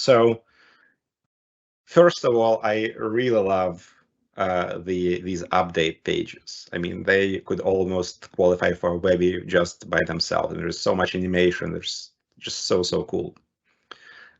So first of all, I really love these update pages. I mean, they could almost qualify for a Webby just by themselves. And there's so much animation. There's just so cool.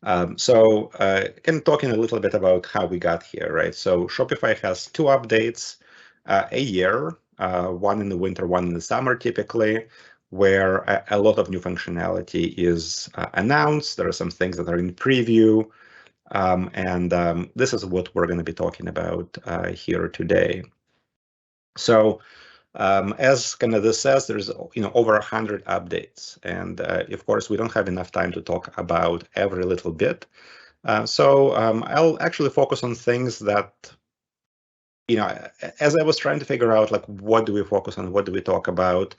Kind of talking a little bit about how we got here, right? So Shopify has 2 updates a year, one in the winter, one in the summer, typically, where a lot of new functionality is announced. There are some things that are in preview, and this is what we're going to be talking about here today. So as kind of this says, there's over 100 updates, and of course we don't have enough time to talk about every little bit. I'll actually focus on things that, as I was trying to figure out, like, what do we focus on, what do we talk about,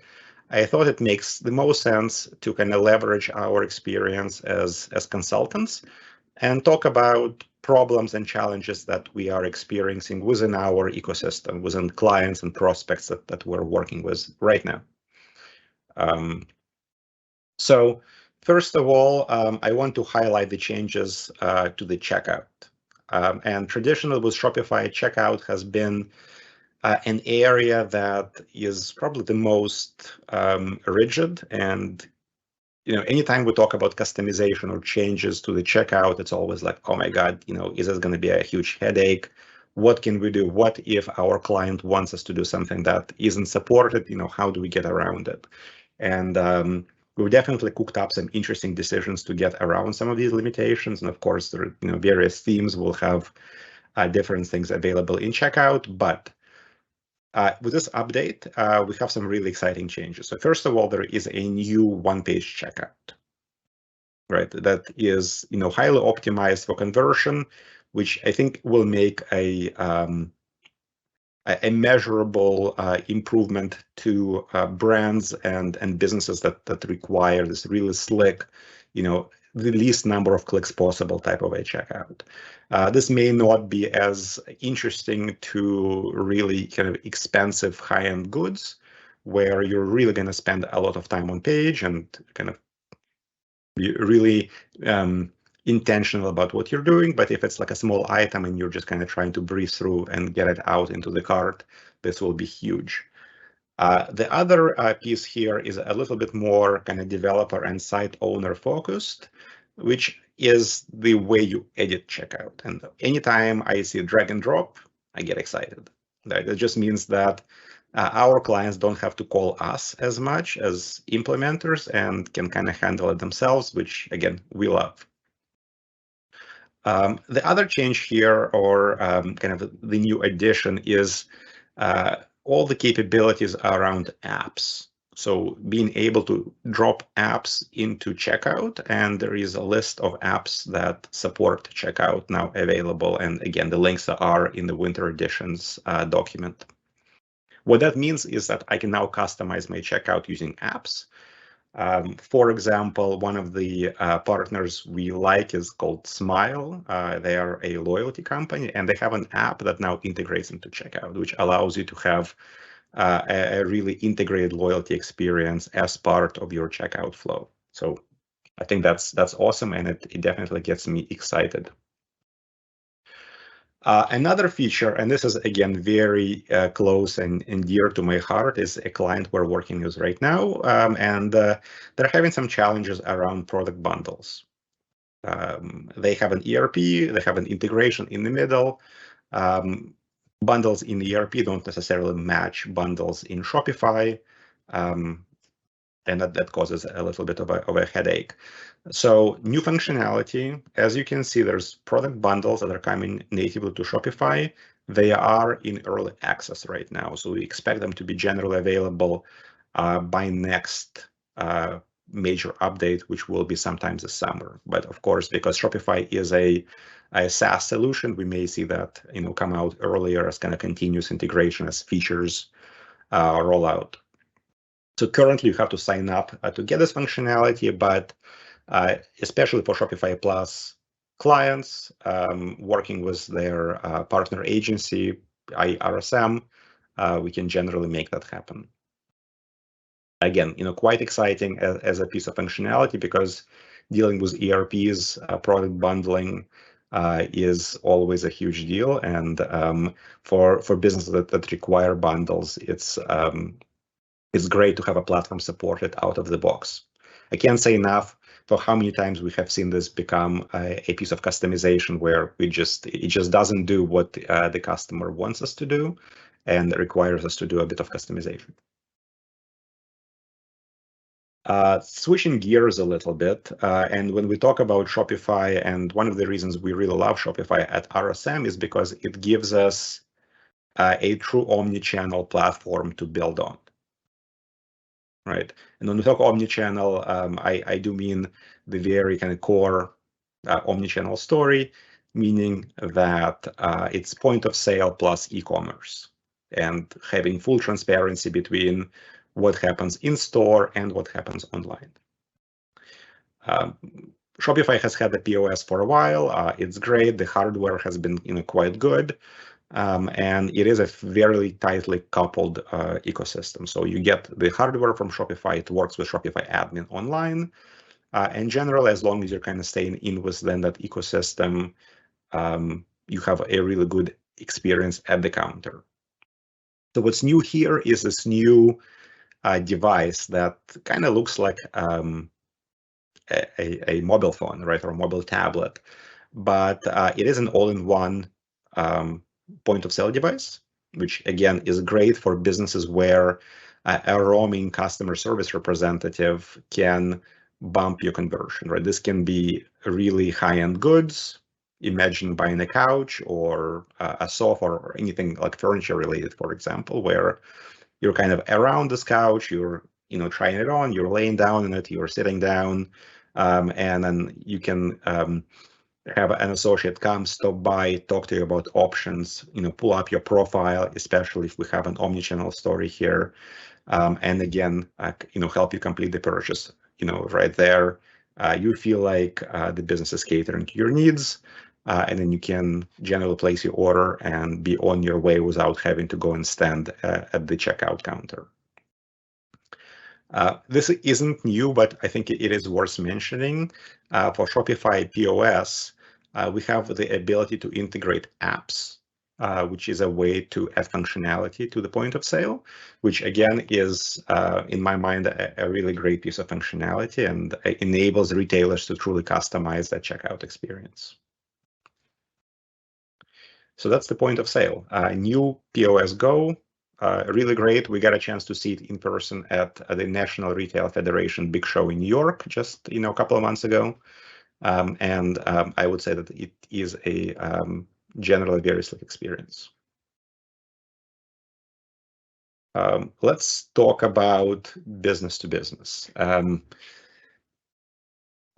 I thought it makes the most sense to kind of leverage our experience as consultants and talk about problems and challenges that we are experiencing within our ecosystem, within clients and prospects that we're working with right now. So first of all, I want to highlight the changes to the checkout. And traditionally with Shopify, checkout has been an area that is probably the most rigid. And anytime we talk about customization or changes to the checkout, it's always like, oh my God, is this going to be a huge headache? What can we do? What if our client wants us to do something that isn't supported? How do we get around it? And we've definitely cooked up some interesting decisions to get around some of these limitations. And of course, there are various themes will have different things available in checkout, but with this update, we have some really exciting changes. So first of all, there is a new one-page checkout, right? That is, highly optimized for conversion, which I think will make a measurable improvement to brands and businesses that require this really slick, the least number of clicks possible type of a checkout. This may not be as interesting to really kind of expensive high-end goods, where you're really going to spend a lot of time on page and kind of be really intentional about what you're doing. But if it's like a small item and you're just kind of trying to breeze through and get it out into the cart, this will be huge. The other piece here is a little bit more kind of developer and site owner focused, which is the way you edit checkout. And anytime I see drag and drop, I get excited. That just means that our clients don't have to call us as much as implementers and can kind of handle it themselves, which again, we love. The other change here, or kind of the new addition, is all the capabilities around apps. So being able to drop apps into checkout, and there is a list of apps that support checkout now available. And again, the links are in the winter editions document. What that means is that I can now customize my checkout using apps. For example, one of the partners we like is called Smile. They are a loyalty company, and they have an app that now integrates into checkout, which allows you to have a really integrated loyalty experience as part of your checkout flow. So I think that's awesome, and it definitely gets me excited. Another feature, and this is again very close and dear to my heart, is a client we're working with right now, and they're having some challenges around product bundles. They have an ERP, they have an integration in the middle. Bundles in the ERP don't necessarily match bundles in Shopify, and that causes a little bit of a headache. So new functionality, as you can see, there's product bundles that are coming natively to Shopify. They are in early access right now, so we expect them to be generally available by next major update, which will be sometime this summer. But of course, because Shopify is a SaaS solution, we may see that come out earlier as kind of continuous integration as features roll out. So currently, you have to sign up to get this functionality, but especially for Shopify Plus clients working with their partner agency, RSM, we can generally make that happen. Again, quite exciting as a piece of functionality, because dealing with ERPs, product bundling is always a huge deal. And for businesses that require bundles, it's great to have a platform supported out of the box. I can't say enough for how many times we have seen this become a piece of customization where it just doesn't do what the customer wants us to do and requires us to do a bit of customization. Switching gears a little bit, and when we talk about Shopify, and one of the reasons we really love Shopify at RSM is because it gives us a true omni-channel platform to build on. Right. And when we talk omnichannel, I do mean the very kind of core omnichannel story, meaning that it's point of sale plus e-commerce and having full transparency between what happens in store and what happens online. Shopify has had the POS for a while. It's great. The hardware has been quite good. And it is a very tightly coupled ecosystem. So you get the hardware from Shopify, it works with Shopify admin online. In general, as long as you're kind of staying in within that ecosystem, you have a really good experience at the counter. So what's new here is this new device that kind of looks like a mobile phone, right, or a mobile tablet, but it is an all-in-one point of sale device, which again is great for businesses where a roaming customer service representative can bump your conversion, right? This can be really high-end goods. Imagine buying a couch or a sofa or anything like furniture related, for example, where you're kind of around this couch, you're trying it on, you're laying down in it, you're sitting down, and then you can have an associate come, stop by, talk to you about options, pull up your profile, especially if we have an omnichannel story here, and again, help you complete the purchase, right there. You feel like the business is catering to your needs, and then you can generally place your order and be on your way without having to go and stand at the checkout counter. This isn't new, but I think it is worth mentioning. For Shopify POS, we have the ability to integrate apps, which is a way to add functionality to the point of sale, which again is, in my mind, a really great piece of functionality and enables retailers to truly customize that checkout experience. So that's the point of sale. New POS Go, really great. We got a chance to see it in person at the National Retail Federation big show in New York just a couple of months ago. And I would say that it is a generally very slick experience. Let's talk about business to business.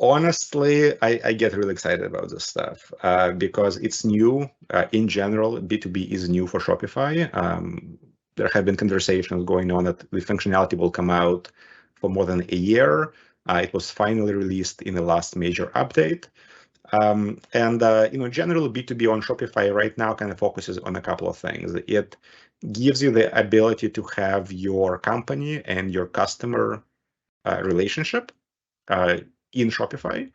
Honestly, I get really excited about this stuff because it's new. In general, B2B is new for Shopify. There have been conversations going on that the functionality will come out for more than a year. It was finally released in the last major update. Generally B2B on Shopify right now kind of focuses on a couple of things. It gives you the ability to have your company and your customer relationship in Shopify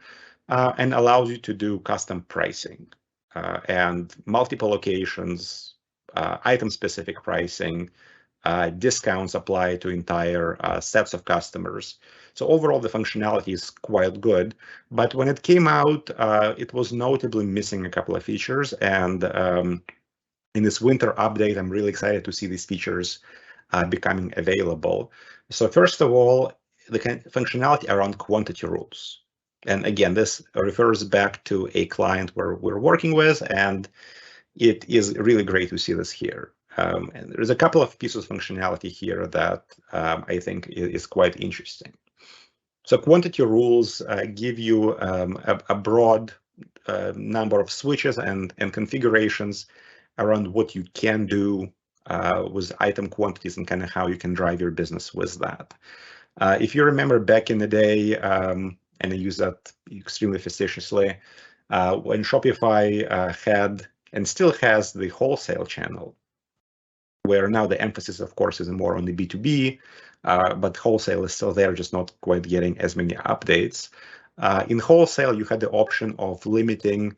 and allows you to do custom pricing and multiple locations, item-specific pricing, discounts apply to entire sets of customers. So overall, the functionality is quite good. But when it came out, it was notably missing a couple of features. And in this winter update, I'm really excited to see these features becoming available. So first of all, the functionality around quantity rules. And again, this refers back to a client we're working with, and it is really great to see this here. And there's a couple of pieces of functionality here that I think is quite interesting. So quantity rules give you a broad number of switches and configurations around what you can do with item quantities and kind of how you can drive your business with that. If you remember back in the day, and I use that extremely facetiously, when Shopify had and still has the wholesale channel, where now the emphasis, of course, is more on the B2B, but wholesale is still there, just not quite getting as many updates. In wholesale, you had the option of limiting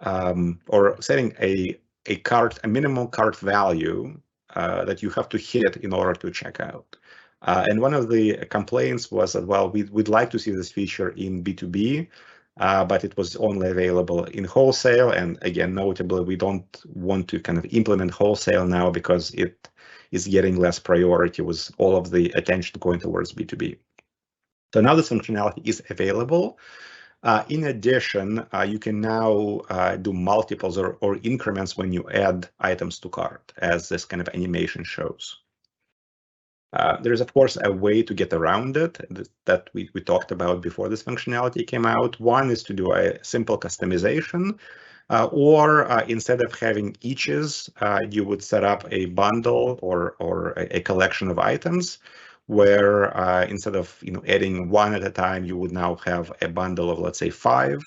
or setting a minimum cart value that you have to hit in order to check out. And one of the complaints was that, well, we'd like to see this feature in B2B, but it was only available in wholesale. And again, notably, we don't want to kind of implement wholesale now because it is getting less priority with all of the attention going towards B2B. So now this functionality is available. In addition, you can now do multiples or increments when you add items to cart, as this kind of animation shows. There's, of course, a way to get around it that we talked about before this functionality came out. One is to do a simple customization, or instead of having eaches, you would set up a bundle or a collection of items where instead of adding one at a time, you would now have a bundle of, let's say, 5,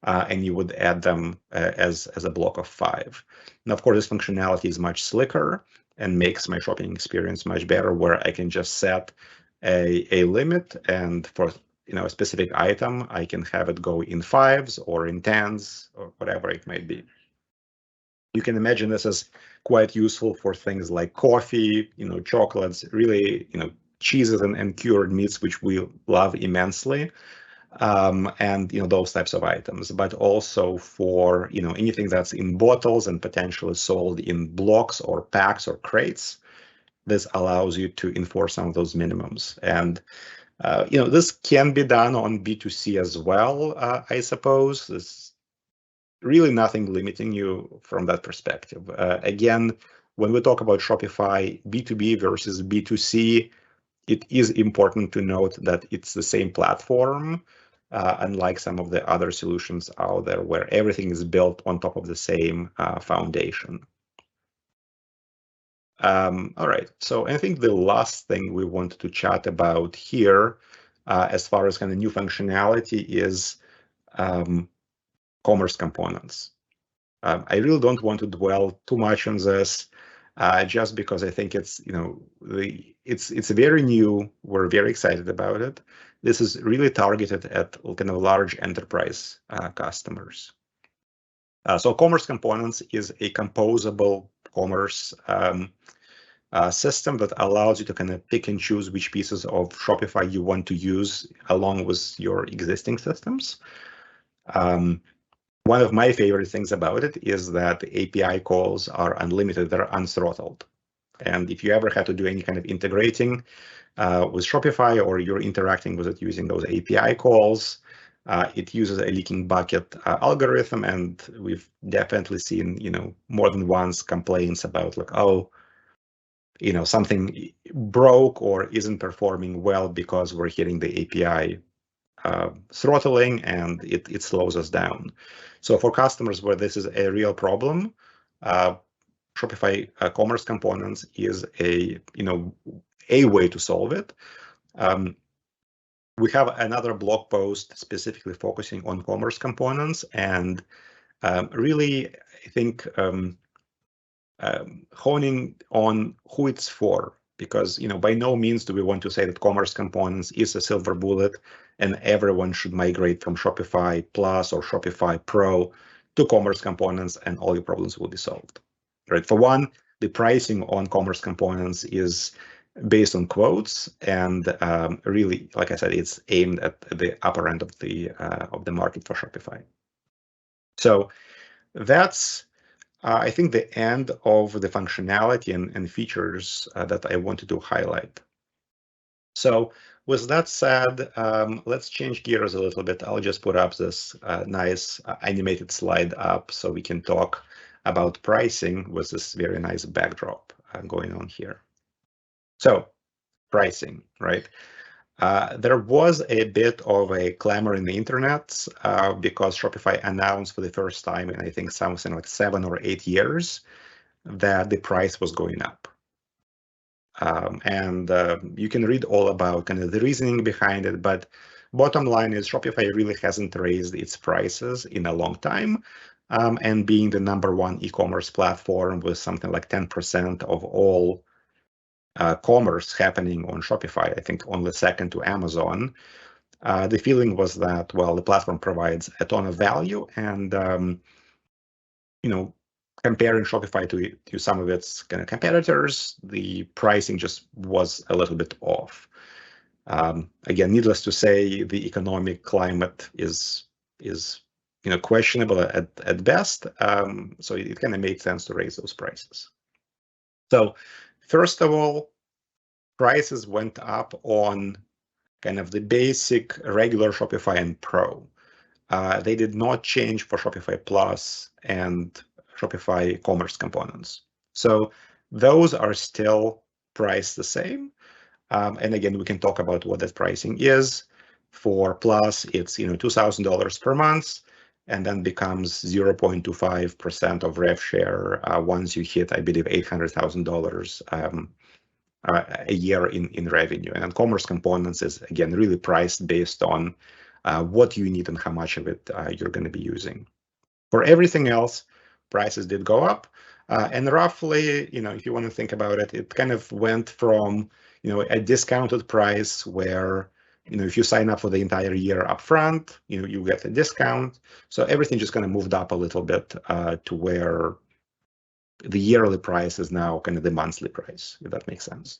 and you would add them as a block of 5. And of course, this functionality is much slicker and makes my shopping experience much better, where I can just set a limit, and for a specific item, I can have it go in 5s or in 10s or whatever it might be. You can imagine this as quite useful for things like coffee, chocolates, really, cheeses and cured meats, which we love immensely, and those types of items, but also for anything that's in bottles and potentially sold in blocks or packs or crates. This allows you to enforce some of those minimums, and this can be done on B2C as well. I suppose there's really nothing limiting you from that perspective. Again, when we talk about Shopify B2B versus B2C, it is important to note that it's the same platform, unlike some of the other solutions out there where everything is built on top of the same foundation. All right, so I think the last thing we wanted to chat about here, as far as kind of new functionality, is commerce components. I really don't want to dwell too much on this, just because I think it's it's very new. We're very excited about it. This is really targeted at kind of large enterprise customers. So commerce components is a composable commerce system that allows you to kind of pick and choose which pieces of Shopify you want to use along with your existing systems. One of my favorite things about it is that the API calls are unlimited, they're unthrottled. And if you ever had to do any kind of integrating with Shopify, or you're interacting with it using those API calls, it uses a leaking bucket algorithm, and we've definitely seen, more than once complaints about like, oh, something broke or isn't performing well because we're hitting the API throttling, and it slows us down. So for customers where this is a real problem, Shopify Commerce Components is a way to solve it. We have another blog post specifically focusing on commerce components, and really, I think honing on who it's for, because by no means do we want to say that commerce components is a silver bullet and everyone should migrate from Shopify Plus or Shopify Pro to commerce components and all your problems will be solved. Right? For one, the pricing on commerce components is based on quotes, and really, like I said, it's aimed at the upper end of the market for Shopify. So that's I think the end of the functionality and features that I wanted to highlight. So with that said, let's change gears a little bit. I'll just put up this nice animated slide up so we can talk about pricing with this very nice backdrop going on here. So pricing, right? There was a bit of a clamor in the internet because Shopify announced for the first time in I think something like 7 or 8 years that the price was going up. And you can read all about kind of the reasoning behind it, but bottom line is Shopify really hasn't raised its prices in a long time. And being the #1 e-commerce platform with something like 10% of all commerce happening on Shopify, I think only second to Amazon, The feeling was that, well, the platform provides a ton of value, and comparing Shopify to some of its kind of competitors, the pricing just was a little bit off. Again, needless to say, the economic climate is questionable at best. So it kind of made sense to raise those prices. So first of all, prices went up on kind of the basic regular Shopify and Pro. They did not change for Shopify Plus and Shopify Commerce Components. So those are still priced the same. And again, we can talk about what that pricing is. For Plus, it's $2,000 per month, and then becomes 0.25% of rev share once you hit, I believe, $800,000 a year in revenue. And then Commerce Components is, again, really priced based on what you need and how much of it you're going to be using. For everything else, prices did go up. And roughly, if you want to think about it, it kind of went from a discounted price where if you sign up for the entire year upfront, you get a discount. So everything just kind of moved up a little bit to where the yearly price is now kind of the monthly price, if that makes sense.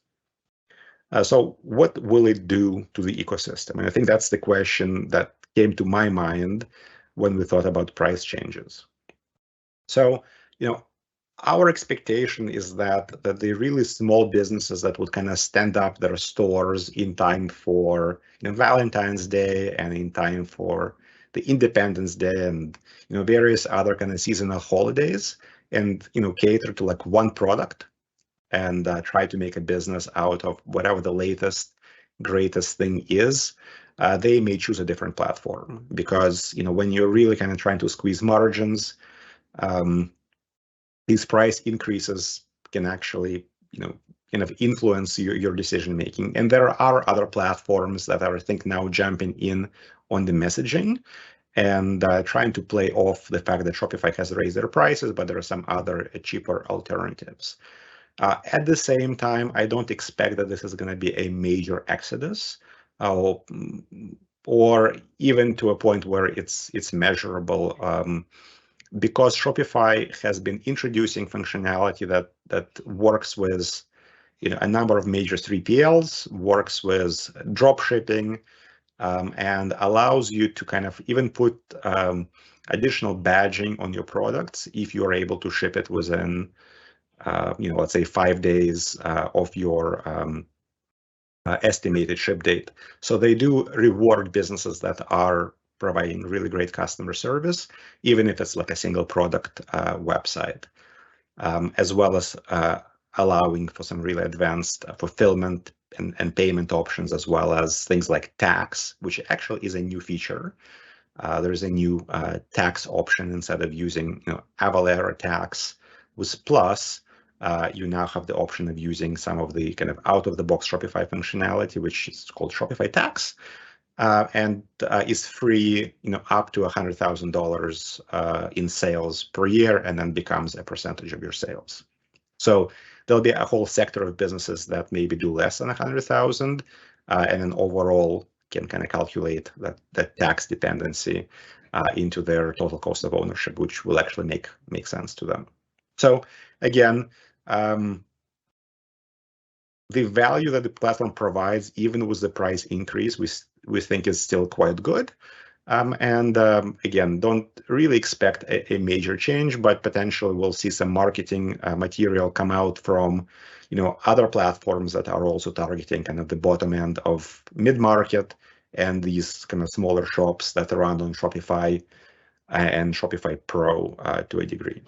So what will it do to the ecosystem? And I think that's the question that came to my mind when we thought about price changes. So, our expectation is that the really small businesses that would kind of stand up their stores in time for Valentine's Day and in time for the Independence Day and various other kind of seasonal holidays, and cater to like one product and try to make a business out of whatever the latest greatest thing is, they may choose a different platform, because when you're really kind of trying to squeeze margins, these price increases can actually kind of influence your decision making. And there are other platforms that are, I think, now jumping in on the messaging and trying to play off the fact that Shopify has raised their prices, but there are some other cheaper alternatives. At the same time, I don't expect that this is going to be a major exodus, or even to a point where it's measurable, because Shopify has been introducing functionality that works with a number of major 3PLs, works with drop shipping, and allows you to kind of even put additional badging on your products if you are able to ship it within let's say 5 days of your estimated ship date. So they do reward businesses that are providing really great customer service, even if it's like a single product website, as well as allowing for some really advanced fulfillment and payment options, as well as things like tax, which actually is a new feature. There's a new tax option. Instead of using Avalara tax with Plus, you now have the option of using some of the kind of out-of-the-box Shopify functionality, which is called Shopify Tax, and is free, up to $100,000 in sales per year, and then becomes a percentage of your sales. So there'll be a whole sector of businesses that maybe do less than 100,000, and then overall can kind of calculate that tax dependency into their total cost of ownership, which will actually make sense to them. So again, the value that the platform provides, even with the price increase, we think is still quite good. Again, don't really expect a major change, but potentially we'll see some marketing material come out from other platforms that are also targeting kind of the bottom end of mid-market and these kind of smaller shops that run on Shopify and Shopify Pro to a degree.